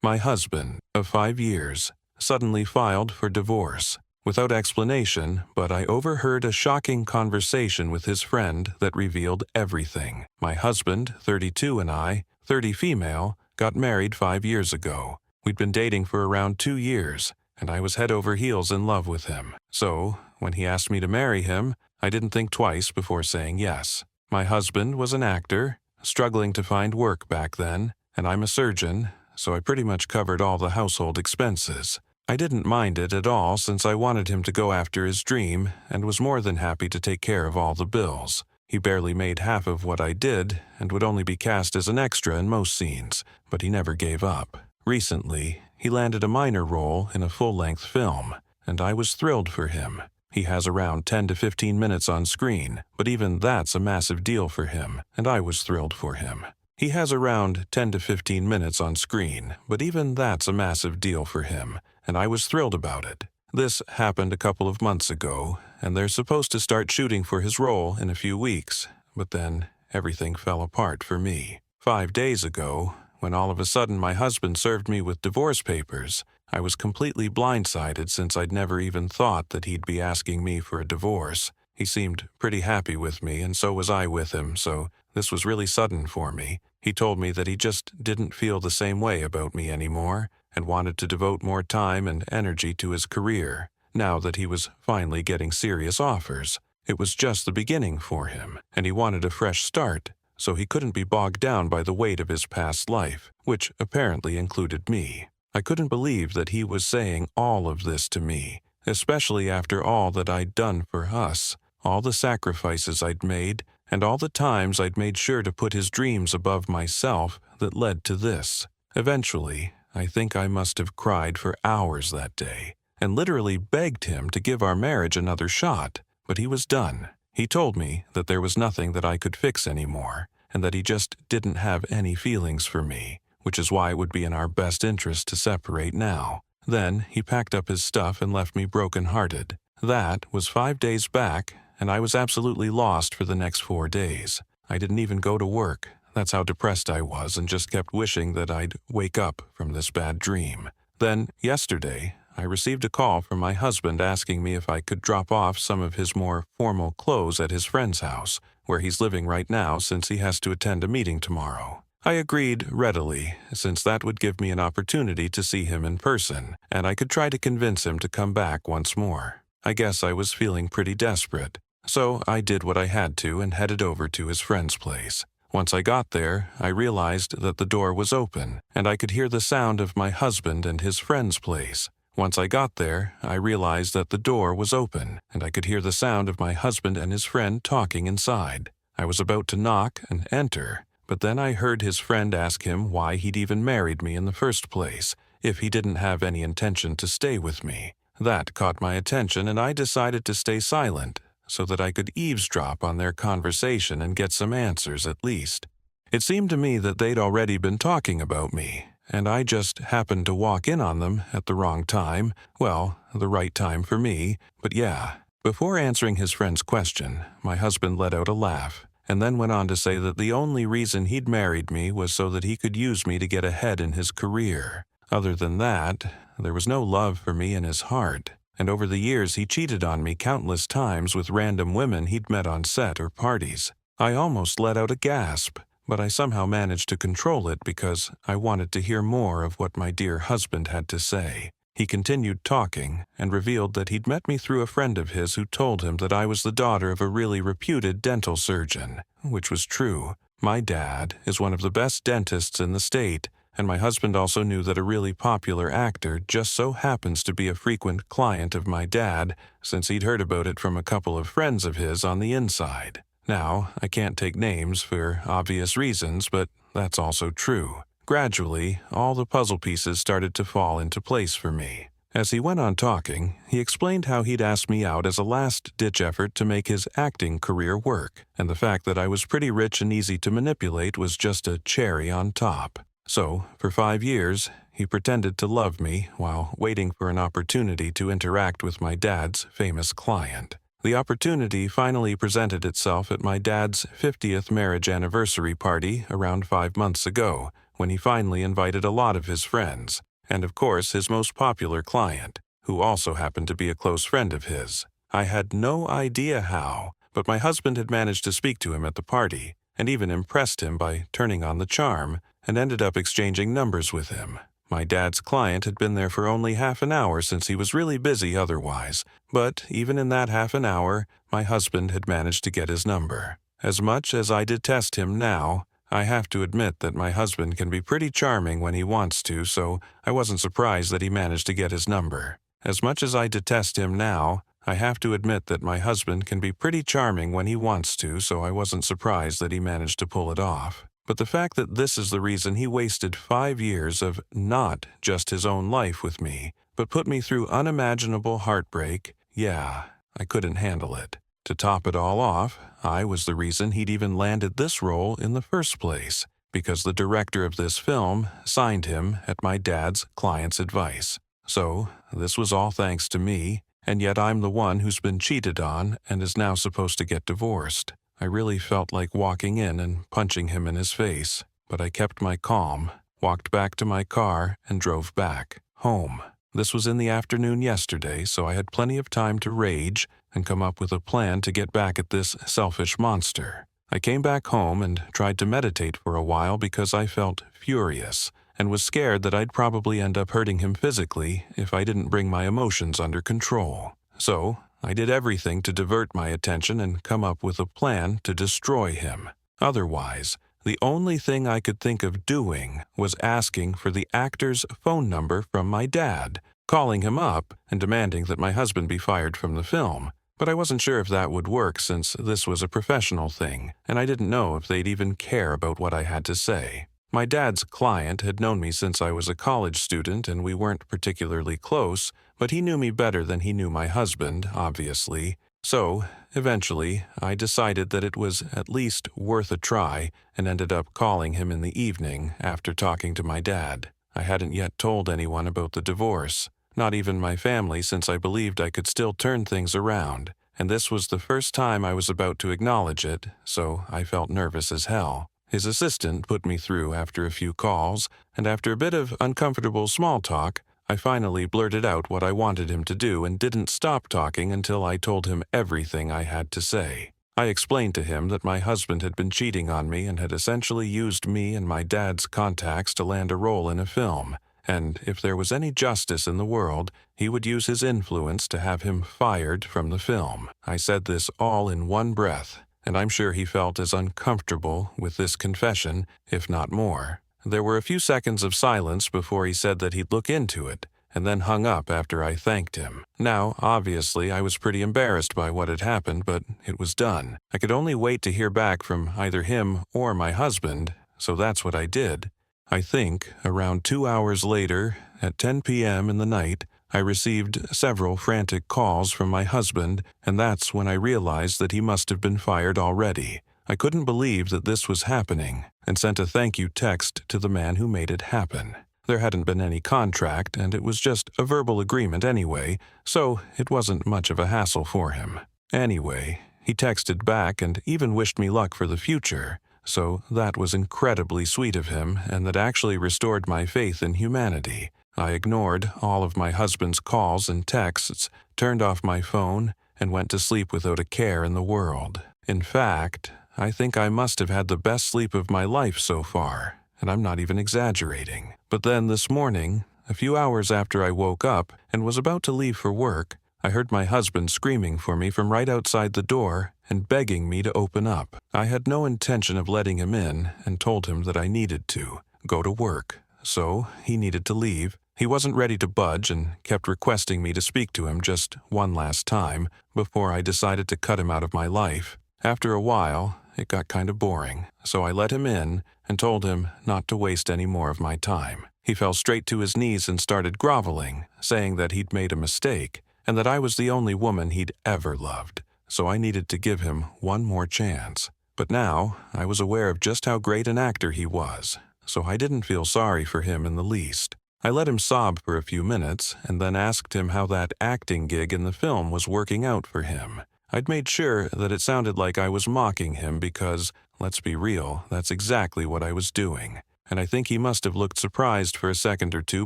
My husband, of 5 years, suddenly filed for divorce. Without explanation, but I overheard a shocking conversation with his friend that revealed everything. My husband, 32, and I, 30 female, got married 5 years ago. We'd been dating for around 2 years, and I was head over heels in love with him. So, when he asked me to marry him, I didn't think twice before saying yes. My husband was an actor, struggling to find work back then, and I'm a surgeon, so I pretty much covered all the household expenses. I didn't mind it at all since I wanted him to go after his dream and was more than happy to take care of all the bills. He barely made half of what I did and would only be cast as an extra in most scenes, but he never gave up. Recently, he landed a minor role in a full-length film, and I was thrilled for him. He has around 10 to 15 minutes on screen, but even that's a massive deal for him, and I was thrilled for him. He has around 10 to 15 minutes on screen, but even that's a massive deal for him, and I was thrilled about it. This happened a couple of months ago, and they're supposed to start shooting for his role in a few weeks, but then everything fell apart for me. 5 days ago, when all of a sudden my husband served me with divorce papers, I was completely blindsided since I'd never even thought that he'd be asking me for a divorce. He seemed pretty happy with me, and so was I with him, so this was really sudden for me. He told me that he just didn't feel the same way about me anymore and wanted to devote more time and energy to his career, now that he was finally getting serious offers. It was just the beginning for him, and he wanted a fresh start, so he couldn't be bogged down by the weight of his past life, which apparently included me. I couldn't believe that he was saying all of this to me, especially after all that I'd done for us, all the sacrifices I'd made, and all the times I'd made sure to put his dreams above myself that led to this. Eventually, I think I must have cried for hours that day, and literally begged him to give our marriage another shot, but he was done. He told me that there was nothing that I could fix anymore, and that he just didn't have any feelings for me, which is why it would be in our best interest to separate now. Then he packed up his stuff and left me broken-hearted. That was 5 days back, and I was absolutely lost for the next 4 days. I didn't even go to work. That's how depressed I was, and just kept wishing that I'd wake up from this bad dream. Then, yesterday, I received a call from my husband asking me if I could drop off some of his more formal clothes at his friend's house, where he's living right now since he has to attend a meeting tomorrow. I agreed readily, since that would give me an opportunity to see him in person, and I could try to convince him to come back once more. I guess I was feeling pretty desperate, so I did what I had to and headed over to his friend's place. Once I got there, I realized that the door was open, and I could hear the sound of my husband and his friend's place. Once I got there, I realized that the door was open, and I could hear the sound of my husband and his friend talking inside. I was about to knock and enter, but then I heard his friend ask him why he'd even married me in the first place, if he didn't have any intention to stay with me. That caught my attention, and I decided to stay silent, so that I could eavesdrop on their conversation and get some answers at least. It seemed to me that they'd already been talking about me, and I just happened to walk in on them at the wrong time. Well, the right time for me, but yeah. Before answering his friend's question, my husband let out a laugh, and then went on to say that the only reason he'd married me was so that he could use me to get ahead in his career. Other than that, there was no love for me in his heart, and over the years he cheated on me countless times with random women he'd met on set or parties. I almost let out a gasp, but I somehow managed to control it because I wanted to hear more of what my dear husband had to say. He continued talking and revealed that he'd met me through a friend of his who told him that I was the daughter of a really reputed dental surgeon, which was true. My dad is one of the best dentists in the state, and my husband also knew that a really popular actor just so happens to be a frequent client of my dad, since he'd heard about it from a couple of friends of his on the inside. Now, I can't take names for obvious reasons, but that's also true. Gradually, all the puzzle pieces started to fall into place for me. As he went on talking, he explained how he'd asked me out as a last-ditch effort to make his acting career work, and the fact that I was pretty rich and easy to manipulate was just a cherry on top. So, for 5 years, he pretended to love me while waiting for an opportunity to interact with my dad's famous client. The opportunity finally presented itself at my dad's 50th marriage anniversary party around 5 months ago, when he finally invited a lot of his friends, and of course his most popular client, who also happened to be a close friend of his. I had no idea how, but my husband had managed to speak to him at the party, and even impressed him by turning on the charm, and ended up exchanging numbers with him. My dad's client had been there for only half an hour since he was really busy otherwise, but even in that half an hour, my husband had managed to get his number. As much as I detest him now, I have to admit that my husband can be pretty charming when he wants to, so I wasn't surprised that he managed to get his number. As much as I detest him now, I have to admit that my husband can be pretty charming when he wants to, so I wasn't surprised that he managed to pull it off. But the fact that this is the reason he wasted 5 years of not just his own life with me, but put me through unimaginable heartbreak, yeah, I couldn't handle it. To top it all off, I was the reason he'd even landed this role in the first place, because the director of this film signed him at my dad's client's advice. So, this was all thanks to me, and yet I'm the one who's been cheated on and is now supposed to get divorced. I really felt like walking in and punching him in his face, but I kept my calm, walked back to my car, and drove back home. This was in the afternoon yesterday, so I had plenty of time to rage and come up with a plan to get back at this selfish monster. I came back home and tried to meditate for a while because I felt furious and was scared that I'd probably end up hurting him physically if I didn't bring my emotions under control. So, I did everything to divert my attention and come up with a plan to destroy him. Otherwise, the only thing I could think of doing was asking for the actor's phone number from my dad, calling him up and demanding that my husband be fired from the film. But I wasn't sure if that would work since this was a professional thing, and I didn't know if they'd even care about what I had to say. My dad's client had known me since I was a college student and we weren't particularly close, but he knew me better than he knew my husband, obviously. So, eventually, I decided that it was at least worth a try and ended up calling him in the evening after talking to my dad. I hadn't yet told anyone about the divorce, not even my family, since I believed I could still turn things around, and this was the first time I was about to acknowledge it, so I felt nervous as hell. His assistant put me through after a few calls, and after a bit of uncomfortable small talk, I finally blurted out what I wanted him to do and didn't stop talking until I told him everything I had to say. I explained to him that my husband had been cheating on me and had essentially used me and my dad's contacts to land a role in a film, and if there was any justice in the world, he would use his influence to have him fired from the film. I said this all in one breath, and I'm sure he felt as uncomfortable with this confession, if not more. There were a few seconds of silence before he said that he'd look into it, and then hung up after I thanked him. Now, obviously, I was pretty embarrassed by what had happened, but it was done. I could only wait to hear back from either him or my husband, so that's what I did. I think, around 2 hours later, at 10 p.m. in the night, I received several frantic calls from my husband, and that's when I realized that he must have been fired already. I couldn't believe that this was happening, and sent a thank you text to the man who made it happen. There hadn't been any contract, and it was just a verbal agreement anyway, so it wasn't much of a hassle for him. Anyway, he texted back and even wished me luck for the future, so that was incredibly sweet of him, and that actually restored my faith in humanity. I ignored all of my husband's calls and texts, turned off my phone, and went to sleep without a care in the world. In fact, I think I must have had the best sleep of my life so far, and I'm not even exaggerating. But then this morning, a few hours after I woke up and was about to leave for work, I heard my husband screaming for me from right outside the door and begging me to open up. I had no intention of letting him in and told him that I needed to go to work, so he needed to leave. He wasn't ready to budge and kept requesting me to speak to him just one last time before I decided to cut him out of my life. After a while, it got kind of boring, so I let him in and told him not to waste any more of my time. He fell straight to his knees and started groveling, saying that he'd made a mistake and that I was the only woman he'd ever loved, so I needed to give him one more chance. But now I was aware of just how great an actor he was, so I didn't feel sorry for him in the least. I let him sob for a few minutes and then asked him how that acting gig in the film was working out for him. I'd made sure that it sounded like I was mocking him because, let's be real, that's exactly what I was doing. and I think he must have looked surprised for a second or two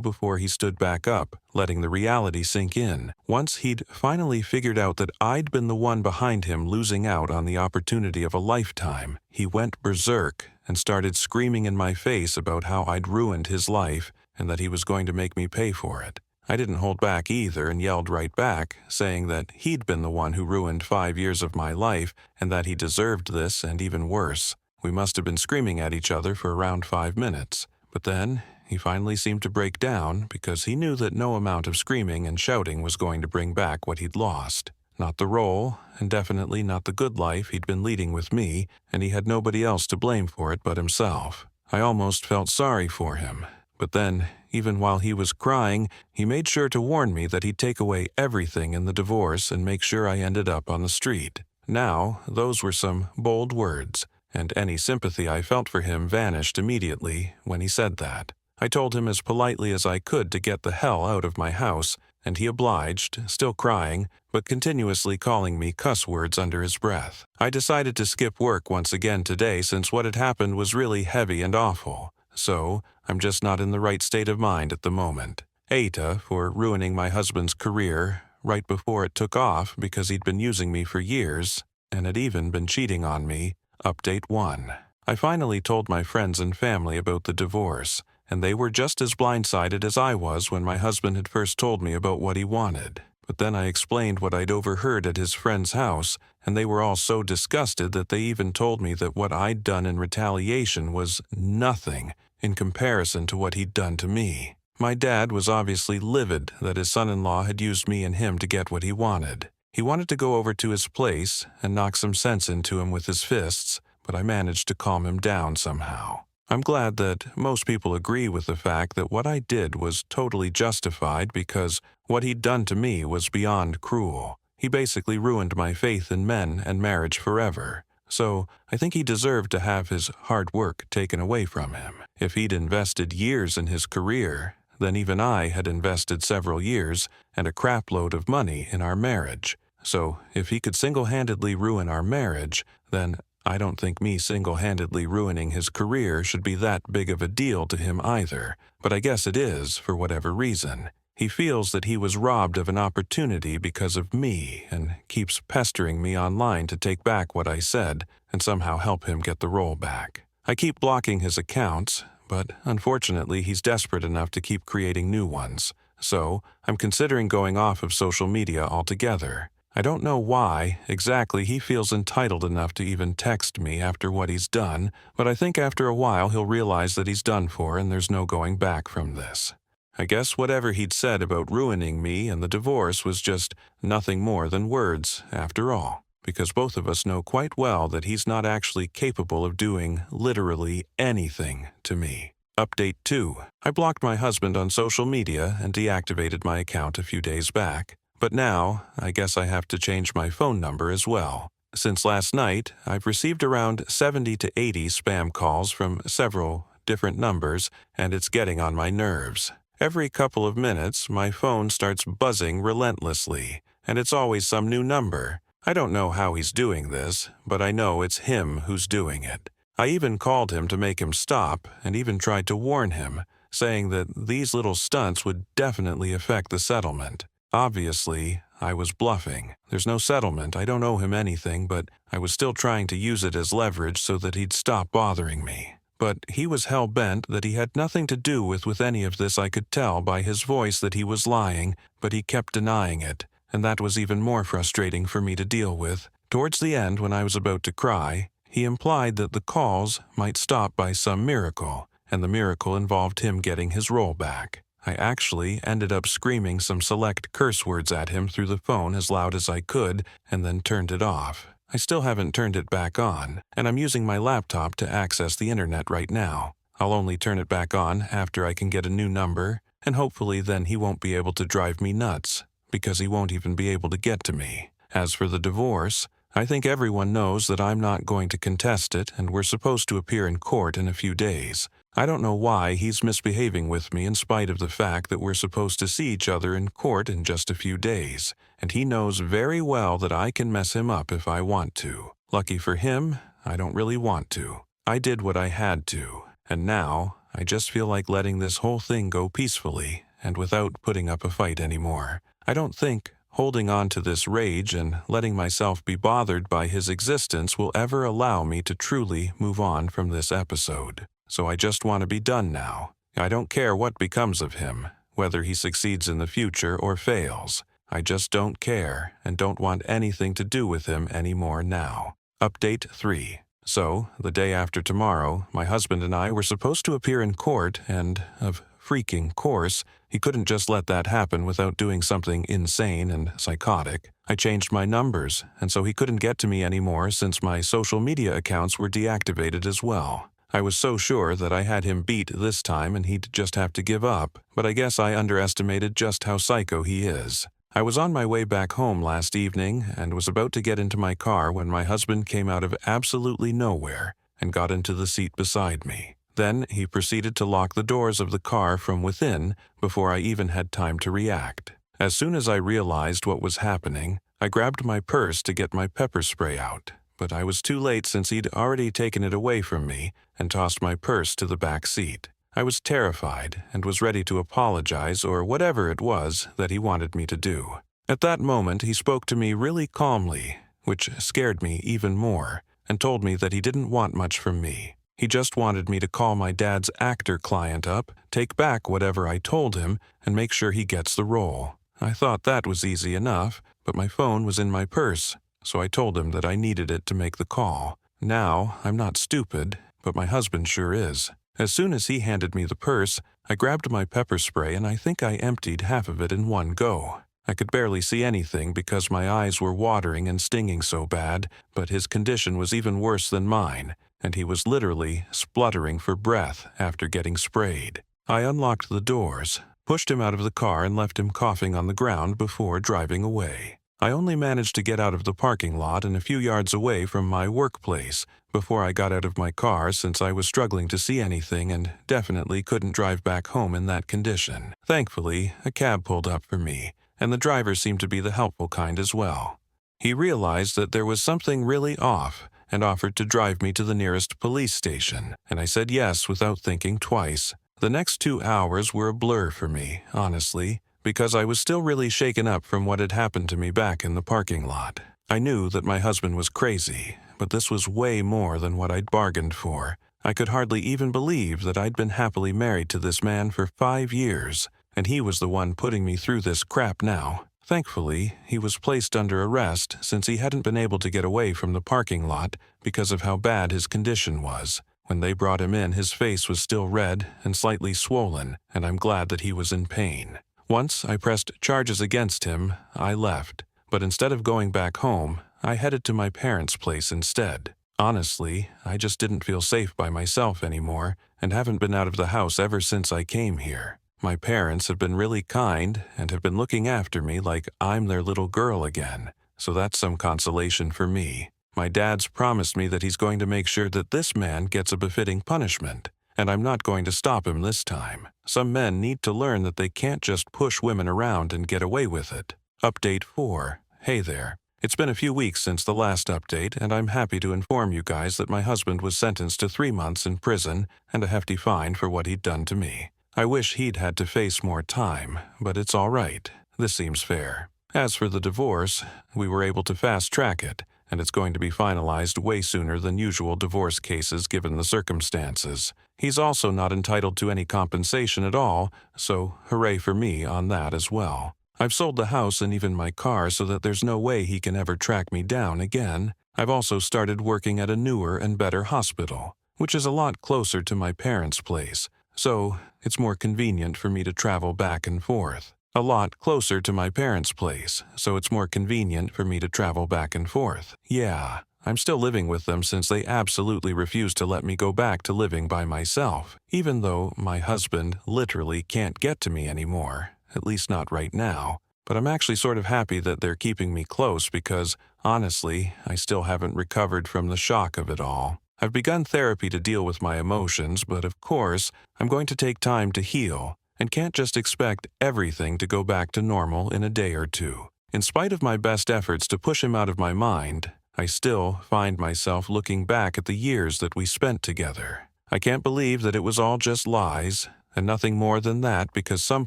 before he stood back up, letting the reality sink in. Once he'd finally figured out that I'd been the one behind him losing out on the opportunity of a lifetime, he went berserk and started screaming in my face about how I'd ruined his life and that he was going to make me pay for it. I didn't hold back either and yelled right back, saying that he'd been the one who ruined 5 years of my life and that he deserved this and even worse. We must have been screaming at each other for around 5 minutes, but then he finally seemed to break down because he knew that no amount of screaming and shouting was going to bring back what he'd lost. Not the role, and definitely not the good life he'd been leading with me, and he had nobody else to blame for it but himself. I almost felt sorry for him. But then, even while he was crying, he made sure to warn me that he'd take away everything in the divorce and make sure I ended up on the street. Now, those were some bold words, and any sympathy I felt for him vanished immediately when he said that. I told him as politely as I could to get the hell out of my house, and he obliged, still crying, but continuously calling me cuss words under his breath. I decided to skip work once again today since what had happened was really heavy and awful. So, I'm just not in the right state of mind at the moment. Eta for ruining my husband's career right before it took off because he'd been using me for years and had even been cheating on me. Update 1. I finally told my friends and family about the divorce, and they were just as blindsided as I was when my husband had first told me about what he wanted. But then I explained what I'd overheard at his friend's house, and they were all so disgusted that they even told me that what I'd done in retaliation was nothing in comparison to what he'd done to me. My dad was obviously livid that his son-in-law had used me and him to get what he wanted. He wanted to go over to his place and knock some sense into him with his fists, but I managed to calm him down somehow. I'm glad that most people agree with the fact that what I did was totally justified because what he'd done to me was beyond cruel. He basically ruined my faith in men and marriage forever. So I think he deserved to have his hard work taken away from him. If he'd invested years in his career, then even I had invested several years and a crapload of money in our marriage. So if he could single-handedly ruin our marriage, then I don't think me single-handedly ruining his career should be that big of a deal to him either, but I guess it is for whatever reason. He feels that he was robbed of an opportunity because of me and keeps pestering me online to take back what I said and somehow help him get the role back. I keep blocking his accounts, but unfortunately he's desperate enough to keep creating new ones. So I'm considering going off of social media altogether. I don't know why exactly he feels entitled enough to even text me after what he's done, but I think after a while he'll realize that he's done for and there's no going back from this. I guess whatever he'd said about ruining me and the divorce was just nothing more than words, after all, because both of us know quite well that he's not actually capable of doing literally anything to me. Update 2. I blocked my husband on social media and deactivated my account a few days back. But now, I guess I have to change my phone number as well. Since last night, I've received around 70 to 80 spam calls from several different numbers, and it's getting on my nerves. Every couple of minutes, my phone starts buzzing relentlessly, and it's always some new number. I don't know how he's doing this, but I know it's him who's doing it. I even called him to make him stop, and even tried to warn him, saying that these little stunts would definitely affect the settlement. Obviously, I was bluffing. There's no settlement, I don't owe him anything, but I was still trying to use it as leverage so that he'd stop bothering me. But he was hell-bent that he had nothing to do with any of this. I could tell by his voice that he was lying, but he kept denying it, and that was even more frustrating for me to deal with. Towards the end, when I was about to cry, he implied that the calls might stop by some miracle, and the miracle involved him getting his role back. I actually ended up screaming some select curse words at him through the phone as loud as I could and then turned it off. I still haven't turned it back on, and I'm using my laptop to access the internet right now. I'll only turn it back on after I can get a new number, and hopefully then he won't be able to drive me nuts, because he won't even be able to get to me. As for the divorce, I think everyone knows that I'm not going to contest it, and we're supposed to appear in court in a few days. I don't know why he's misbehaving with me in spite of the fact that we're supposed to see each other in court in just a few days, and he knows very well that I can mess him up if I want to. Lucky for him, I don't really want to. I did what I had to, and now I just feel like letting this whole thing go peacefully and without putting up a fight anymore. I don't think holding on to this rage and letting myself be bothered by his existence will ever allow me to truly move on from this episode. So I just want to be done now. I don't care what becomes of him, whether he succeeds in the future or fails. I just don't care and don't want anything to do with him anymore now. Update 3. So, the day after tomorrow, my husband and I were supposed to appear in court and, of freaking course, he couldn't just let that happen without doing something insane and psychotic. I changed my numbers, and so he couldn't get to me anymore since my social media accounts were deactivated as well. I was so sure that I had him beat this time and he'd just have to give up, but I guess I underestimated just how psycho he is. I was on my way back home last evening and was about to get into my car when my husband came out of absolutely nowhere and got into the seat beside me. Then he proceeded to lock the doors of the car from within before I even had time to react. As soon as I realized what was happening, I grabbed my purse to get my pepper spray out, but I was too late since he'd already taken it away from me and tossed my purse to the back seat. I was terrified and was ready to apologize or whatever it was that he wanted me to do. At that moment, he spoke to me really calmly, which scared me even more, and told me that he didn't want much from me. He just wanted me to call my dad's actor client up, take back whatever I told him, and make sure he gets the role. I thought that was easy enough, but my phone was in my purse, so I told him that I needed it to make the call. Now, I'm not stupid, but my husband sure is. As soon as he handed me the purse, I grabbed my pepper spray and I think I emptied half of it in one go. I could barely see anything because my eyes were watering and stinging so bad, but his condition was even worse than mine, and he was literally spluttering for breath after getting sprayed. I unlocked the doors, pushed him out of the car and left him coughing on the ground before driving away. I only managed to get out of the parking lot and a few yards away from my workplace before I got out of my car since I was struggling to see anything and definitely couldn't drive back home in that condition. Thankfully, a cab pulled up for me, and the driver seemed to be the helpful kind as well. He realized that there was something really off and offered to drive me to the nearest police station, and I said yes without thinking twice. The next 2 hours were a blur for me, honestly, because I was still really shaken up from what had happened to me back in the parking lot. I knew that my husband was crazy, but this was way more than what I'd bargained for. I could hardly even believe that I'd been happily married to this man for 5 years, and he was the one putting me through this crap now. Thankfully, he was placed under arrest since he hadn't been able to get away from the parking lot because of how bad his condition was. When they brought him in, his face was still red and slightly swollen, and I'm glad that he was in pain. Once I pressed charges against him, I left, but instead of going back home, I headed to my parents' place instead. Honestly, I just didn't feel safe by myself anymore and haven't been out of the house ever since I came here. My parents have been really kind and have been looking after me like I'm their little girl again, so that's some consolation for me. My dad's promised me that he's going to make sure that this man gets a befitting punishment, and I'm not going to stop him this time. Some men need to learn that they can't just push women around and get away with it. Update 4. Hey there. It's been a few weeks since the last update, and I'm happy to inform you guys that my husband was sentenced to 3 months in prison and a hefty fine for what he'd done to me. I wish he'd had to face more time, but it's all right. This seems fair. As for the divorce, we were able to fast-track it, and it's going to be finalized way sooner than usual divorce cases given the circumstances. He's also not entitled to any compensation at all, so hooray for me on that as well. I've sold the house and even my car so that there's no way he can ever track me down again. I've also started working at a newer and better hospital, which is a lot closer to my parents' place, so it's more convenient for me to travel back and forth. A lot closer to my parents' place, so it's more convenient for me to travel back and forth. Yeah, I'm still living with them since they absolutely refuse to let me go back to living by myself, even though my husband literally can't get to me anymore, at least not right now. But I'm actually sort of happy that they're keeping me close because, honestly, I still haven't recovered from the shock of it all. I've begun therapy to deal with my emotions, but of course, I'm going to take time to heal and can't just expect everything to go back to normal in a day or two. In spite of my best efforts to push him out of my mind, I still find myself looking back at the years that we spent together. I can't believe that it was all just lies, and nothing more than that because some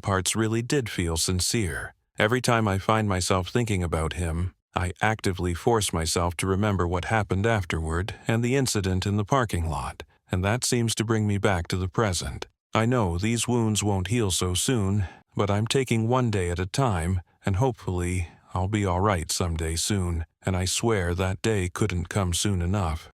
parts really did feel sincere. Every time I find myself thinking about him, I actively force myself to remember what happened afterward and the incident in the parking lot, and that seems to bring me back to the present. I know these wounds won't heal so soon, but I'm taking one day at a time, and hopefully I'll be all right someday soon, and I swear that day couldn't come soon enough.